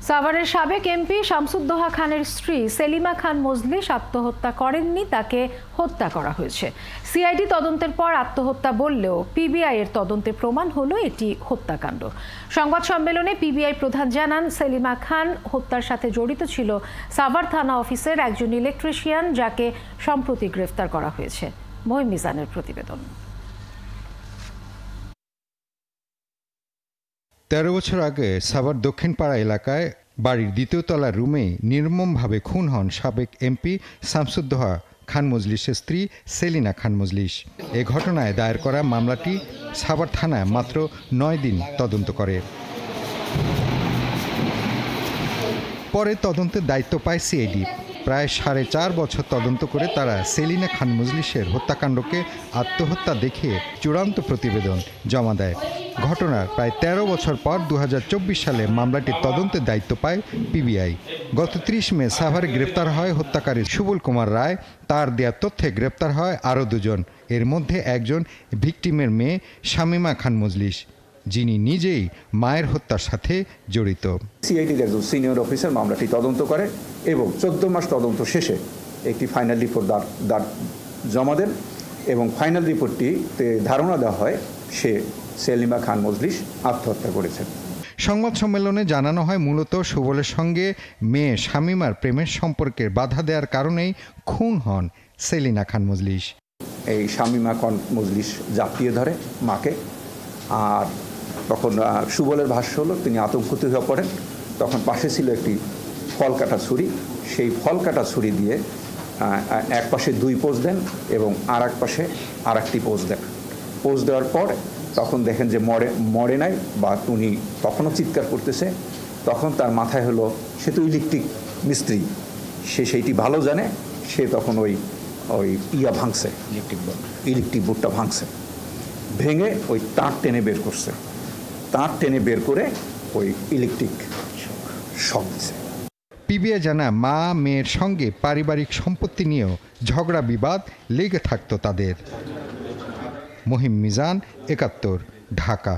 সাভারের সাবেক এমপি শামসুদ্দোহা খানের স্ত্রী সেলিমা খান মজলিস আত্মহত্যা করেননি, তাকে হত্যা করা হয়েছে। সিআইডি তদন্তের পর আত্মহত্যা বললেও পিবিআই এর তদন্তে প্রমাণ হলো এটি হত্যাকাণ্ড। সংবাদ সম্মেলনে পিবিআই প্রধান জানান, সেলিমা খান হত্যার সাথে জড়িত ছিল সাভার থানা অফিসের একজন ইলেকট্রিশিয়ান, যাকে সম্প্রতি গ্রেফতার করা হয়েছে। মহিম মিজানের প্রতিবেদন। ১৩ বছর আগে সাভার দক্ষিণপাড়া এলাকায় বাড়ির দ্বিতীয় তলার রুমে নির্মমভাবে খুন হন সাবেক এমপি শামসুদ্দোহা খান মজলিসের স্ত্রী সেলিনা খান মজলিস। এ ঘটনায় দায়ের করা মামলাটি সাভার থানায় মাত্র ৯ দিন তদন্ত করে। পরে তদন্তের দায়িত্ব পায় সিআইডি। প্রায় ৪.৫ বছর তদন্ত করে তারা সেলিনা খান মজলিসের হত্যাকাণ্ডকে আত্মহত্যা দেখিয়ে চূড়ান্ত প্রতিবেদন জমা দেয়। ঘটনার প্রায় ১৩ বছর পর ২০২৪ সালে মামলাটির তদন্তের দায়িত্ব পায় পিবিআই। গত ৩০ মে সাভারে গ্রেপ্তার হয় হত্যাকারী সুবল কুমার রায়। তার দেয়া তথ্যে গ্রেপ্তার হয় আরও দুজন। এর মধ্যে একজন ভিকটিমের মেয়ে শামীমা খান মজলিস, যিনি নিজেই মায়ের হত্যার সাথে জড়িত। সিআইডির একজন সিনিয়র অফিসার মামলাটি তদন্ত করে এবং ১৪ মাস তদন্ত শেষে একটি ফাইনাল রিপোর্ট জমা দেন এবং ফাইনাল রিপোর্টটিতে ধারণা দেওয়া হয় সে সেলিমা খান মজলিস আত্মহত্যা করেছেন। সংবাদ সম্মেলনে জানানো হয়, মূলত সুবলের সঙ্গে মেয়ে শামীমার প্রেমের সম্পর্কের বাধা দেওয়ার কারণেই খুন হন সেলিনা খান মজলিস। এই শামীমা খান মজলিস জাপিয়ে ধরে মাকে, আর তখন সুবলের ভাষ্য হলো তিনি আতঙ্কিত হয়ে পড়েন। তখন পাশে ছিল একটি ফল কাটা ছুরি, সেই ফল কাটা ছুরি দিয়ে এক পাশে 2 পোজ দেন এবং আর এক পাশে আর একটি পোজ দেন। পোজ দেওয়ার পর তখন দেখেন যে মরে নাই, বা উনি তখনও চিৎকার করতেছে। তখন তার মাথায় হলো, সে তো ইলেকট্রিক মিস্ত্রি, সে সেইটি ভালো জানে। সে তখন ওই ভাঙছে, ইলেকট্রিক বোর্ডটা ভাঙছে, ভেঙে ওই তার টেনে বের করছে। তার টেনে বের করে ওই ইলেকট্রিক শক দিছে। পিবিআই জানা, মা মেয়ের সঙ্গে পারিবারিক সম্পত্তি নিয়েও ঝগড়া বিবাদ লেগে থাকতো তাদের। মহিম মিজান, ৭১, ঢাকা।